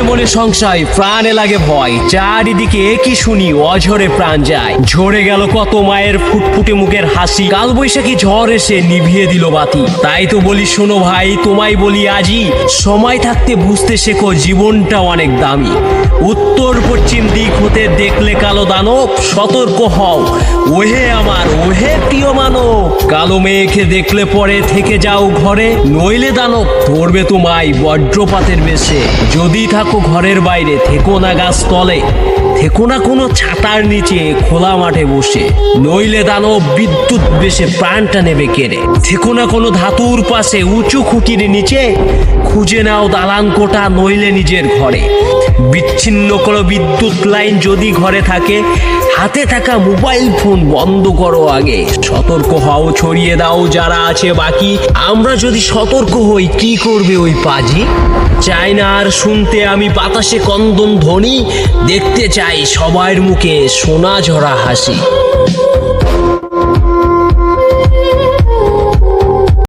মনে সংশয়, প্রাণে লাগে ভয়, চারিদিকে কি শুনি অঝরে প্রাণ যায়। ঝরে গেল কত মায়ের ফুটফুটে মুখের হাসি, কালবৈশাখী ঝড় এসে নিভিয়ে দিল বাতি। তাই তো বলি শোনো ভাই, তোমায় বলি আজই, সময় থাকতে বুঝতে শেখো জীবনটা অনেক দামি। উত্তর পশ্চিম দিক হতে দেখলে কালো দানব, সতর্ক হও ওহে আমার ওহে প্রিয় মানব। কালো মেঘে দেখলে পরে থেকে যাও ঘরে, নইলে দানব ধরবে তোমায় বজ্রপাতের বেশে। যদি থাকো ঘরের বাইরে, থেকো না গাছ তলে, থেকো না কোনো ছাতার নিচে খোলা মাঠে বসে, নইলে দানব বিদ্যুৎ বেশে প্রাণটা নেবে কেড়ে। থেকো না কোনো ধাতুর পাশে উঁচু খুঁটির নিচে, খুঁজে নাও দালান কোঠা নইলে নিজের ঘরে। বিচ্ছিন্ন কোনো বিদ্যুৎ লাইন যদি ঘরে থাকে, হাতে থাকা মোবাইল ফোন বন্ধ করো আগে। সতর্ক হও, ছড়িয়ে দাও যারা আছে বাকি, আমরা যদি সতর্ক হই কি করবে ওই পাজি। চাই না আর শুনতে আমি বাতাসে কন্দন ধ্বনি, দেখতে চাই সবার মুখে সোনা ঝরা হাসি।